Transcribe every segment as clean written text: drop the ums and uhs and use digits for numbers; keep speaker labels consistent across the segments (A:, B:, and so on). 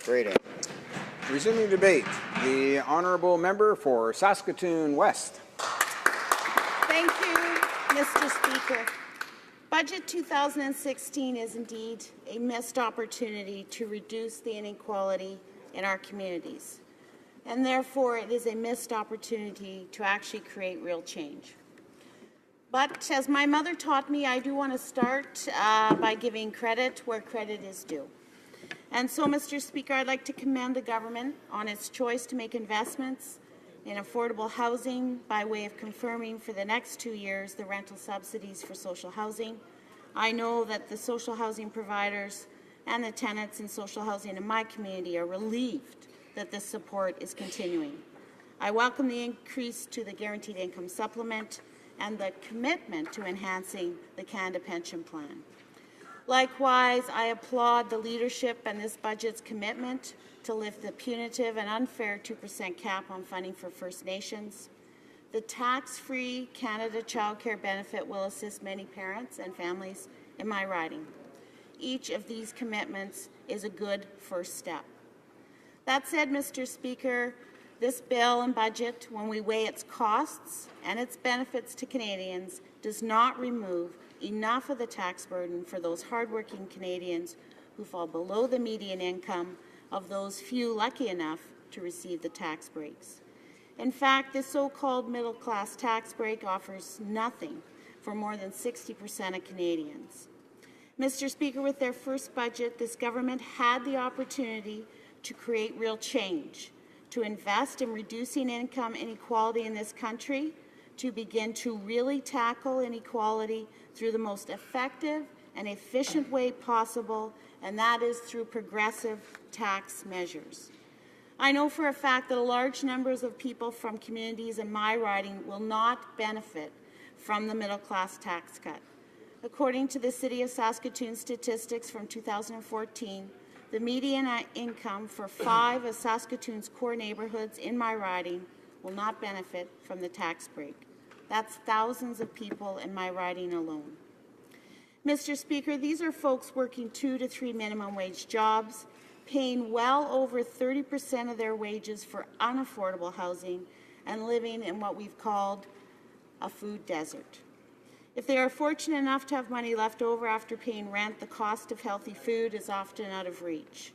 A: Great. Resuming debate, the honourable member for Saskatoon West.
B: Thank you, Mr. Speaker. Budget 2016 is indeed a missed opportunity to reduce the inequality in our communities, and therefore it is a missed opportunity to actually create real change. But as my mother taught me, I do want to start by giving credit where credit is due. And so, Mr. Speaker, I'd like to commend the government on its choice to make investments in affordable housing by way of confirming for the next 2 years the rental subsidies for social housing. I know that the social housing providers and the tenants in social housing in my community are relieved that this support is continuing. I welcome the increase to the Guaranteed Income Supplement and the commitment to enhancing the Canada Pension Plan. Likewise, I applaud the leadership and this budget's commitment to lift the punitive and unfair 2% cap on funding for First Nations. The tax-free Canada childcare benefit will assist many parents and families in my riding. Each of these commitments is a good first step. That said, Mr. Speaker, this bill and budget, when we weigh its costs and its benefits to Canadians, does not remove enough of the tax burden for those hardworking Canadians who fall below the median income of those few lucky enough to receive the tax breaks. In fact, this so-called middle-class tax break offers nothing for more than 60% of Canadians. Mr. Speaker, with their first budget, this government had the opportunity to create real change, to invest in reducing income inequality in this country, to begin to really tackle inequality through the most effective and efficient way possible, and that is through progressive tax measures. I know for a fact that a large number of people from communities in my riding will not benefit from the middle-class tax cut. According to the City of Saskatoon statistics from 2014, the median income for 5 of Saskatoon's core neighbourhoods in my riding will not benefit from the tax break. That's thousands of people in my riding alone. Mr. Speaker, these are folks working 2 to 3 minimum wage jobs, paying well over 30% of their wages for unaffordable housing, and living in what we've called a food desert. If they are fortunate enough to have money left over after paying rent, the cost of healthy food is often out of reach.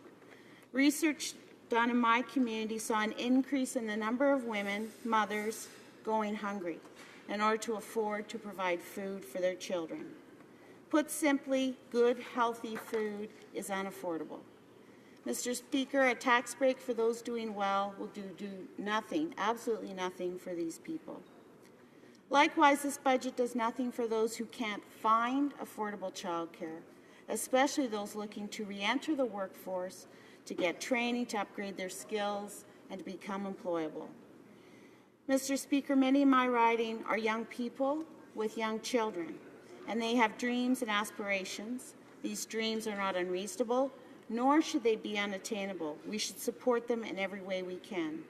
B: Research done in my community saw an increase in the number of women, mothers, going hungry in order to afford to provide food for their children. Put simply, good, healthy food is unaffordable. Mr. Speaker, a tax break for those doing well will do nothing, absolutely nothing for these people. Likewise, this budget does nothing for those who can't find affordable childcare, especially those looking to re-enter the workforce, to get training, to upgrade their skills, and to become employable. Mr. Speaker, many in my riding are young people with young children, and they have dreams and aspirations. These dreams are not unreasonable, nor should they be unattainable. We should support them in every way we can.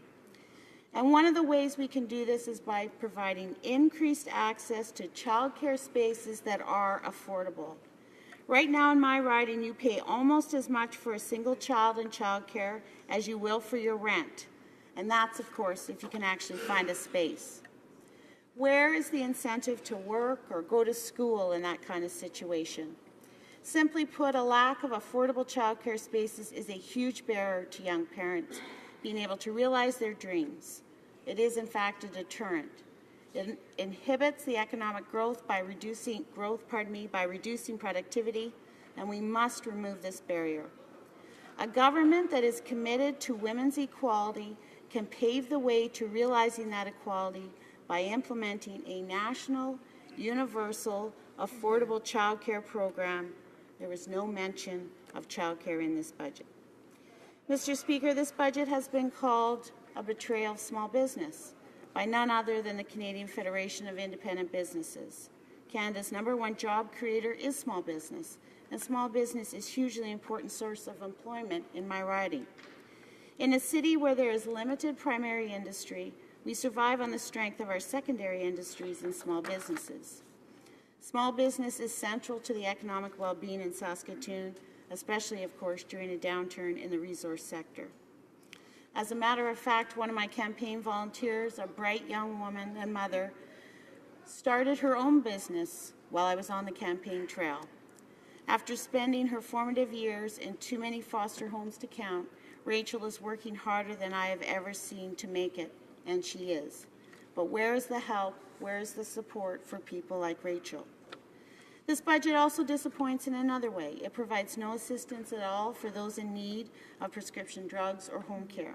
B: And one of the ways we can do this is by providing increased access to childcare spaces that are affordable. Right now in my riding, you pay almost as much for a single child in childcare as you will for your rent. And that's, of course, if you can actually find a space. Where is the incentive to work or go to school in that kind of situation? Simply put, a lack of affordable childcare spaces is a huge barrier to young parents being able to realize their dreams. It is, in fact, a deterrent. It inhibits the economic growth by reducing productivity, and we must remove this barrier. A government that is committed to women's equality can pave the way to realizing that equality by implementing a national, universal, affordable childcare program. There is no mention of childcare in this budget. Mr. Speaker, this budget has been called a betrayal of small business by none other than the Canadian Federation of Independent Businesses. Canada's #1 job creator is small business, and small business is a hugely important source of employment in my riding. In a city where there is limited primary industry, we survive on the strength of our secondary industries and small businesses. Small business is central to the economic well-being in Saskatoon, especially, of course, during a downturn in the resource sector. As a matter of fact, one of my campaign volunteers, a bright young woman and mother, started her own business while I was on the campaign trail. After spending her formative years in too many foster homes to count, Rachel is working harder than I have ever seen to make it, and she is. But where is the help? Where is the support for people like Rachel? This budget also disappoints in another way. It provides no assistance at all for those in need of prescription drugs or home care.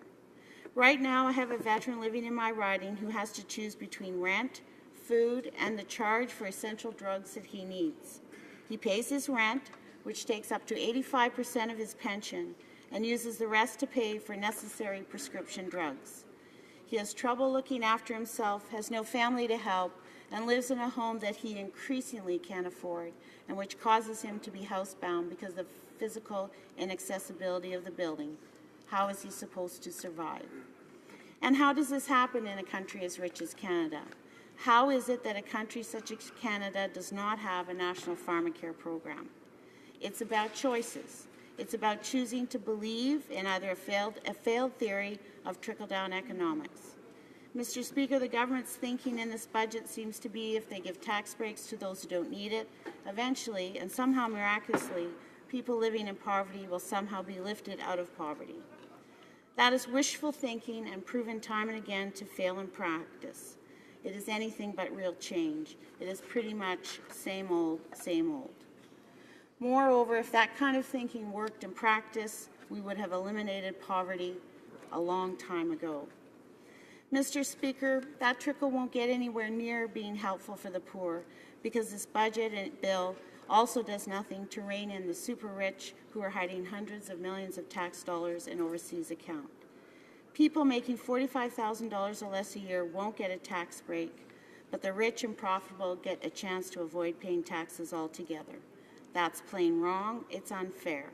B: Right now, I have a veteran living in my riding who has to choose between rent, food, and the charge for essential drugs that he needs. He pays his rent, which takes up to 85% of his pension, and uses the rest to pay for necessary prescription drugs. He has trouble looking after himself, has no family to help, and lives in a home that he increasingly can't afford, and which causes him to be housebound because of the physical inaccessibility of the building. How is he supposed to survive? And how does this happen in a country as rich as Canada? How is it that a country such as Canada does not have a national pharmacare program? It's about choices. It's about choosing to believe in either a failed theory of trickle-down economics. Mr. Speaker, the government's thinking in this budget seems to be if they give tax breaks to those who don't need it, eventually, and somehow miraculously, people living in poverty will somehow be lifted out of poverty. That is wishful thinking and proven time and again to fail in practice. It is anything but real change. It is pretty much same old, same old. Moreover, if that kind of thinking worked in practice, we would have eliminated poverty a long time ago. Mr. Speaker, that trickle won't get anywhere near being helpful for the poor because this budget and bill also does nothing to rein in the super rich who are hiding hundreds of millions of tax dollars in overseas accounts. People making $45,000 or less a year won't get a tax break, but the rich and profitable get a chance to avoid paying taxes altogether. That's plain wrong. It's unfair.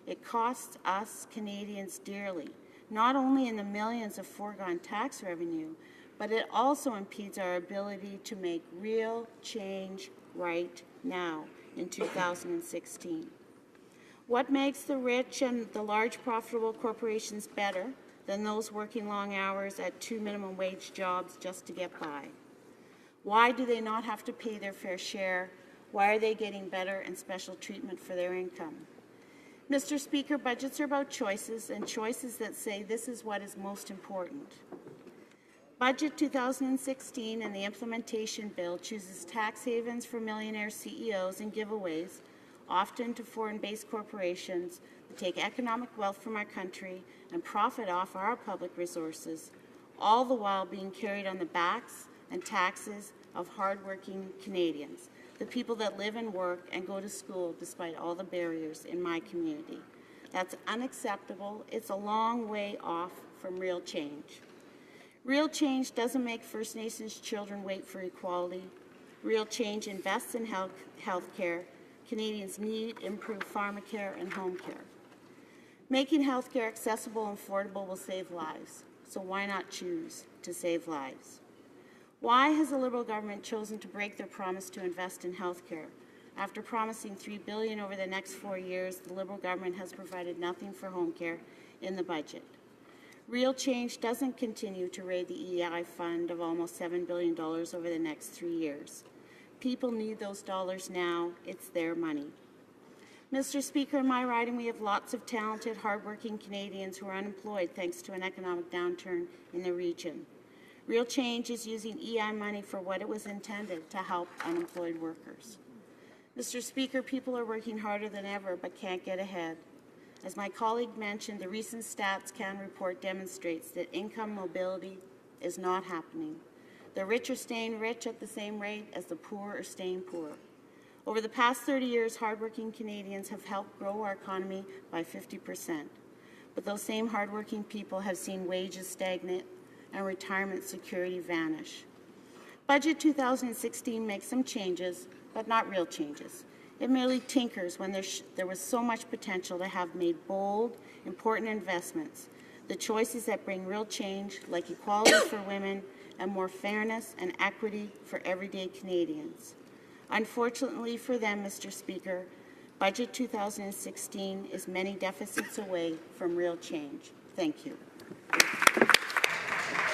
B: It costs us Canadians dearly, not only in the millions of foregone tax revenue, but it also impedes our ability to make real change right now in 2016. What makes the rich and the large profitable corporations better than those working long hours at 2 minimum wage jobs just to get by? Why do they not have to pay their fair share? Why are they getting better and special treatment for their income? Mr. Speaker, budgets are about choices, and choices that say this is what is most important. Budget 2016 and the implementation bill chooses tax havens for millionaire CEOs and giveaways, often to foreign-based corporations that take economic wealth from our country and profit off our public resources, all the while being carried on the backs and taxes of hardworking Canadians, the people that live and work and go to school despite all the barriers in my community. That's unacceptable. It's a long way off from real change. Real change doesn't make First Nations children wait for equality. Real change invests in health care. Canadians need improved pharmacare and home care. Making health care accessible and affordable will save lives, so why not choose to save lives? Why has the Liberal government chosen to break their promise to invest in health care? After promising $3 billion over the next 4 years, the Liberal government has provided nothing for home care in the budget. Real change doesn't continue to raid the EI fund of almost $7 billion over the next 3 years. People need those dollars now. It's their money. Mr. Speaker, in my riding, we have lots of talented, hardworking Canadians who are unemployed thanks to an economic downturn in the region. Real change is using EI money for what it was intended, to help unemployed workers. Mr. Speaker, people are working harder than ever but can't get ahead. As my colleague mentioned, the recent Stats Can report demonstrates that income mobility is not happening. The rich are staying rich at the same rate as the poor are staying poor. Over the past 30 years, hardworking Canadians have helped grow our economy by 50%. But those same hardworking people have seen wages stagnate and retirement security vanish. Budget 2016 makes some changes, but not real changes. It merely tinkers when there was so much potential to have made bold, important investments, the choices that bring real change, like equality for women and more fairness and equity for everyday Canadians. Unfortunately for them, Mr. Speaker, Budget 2016 is many deficits away from real change. Thank you.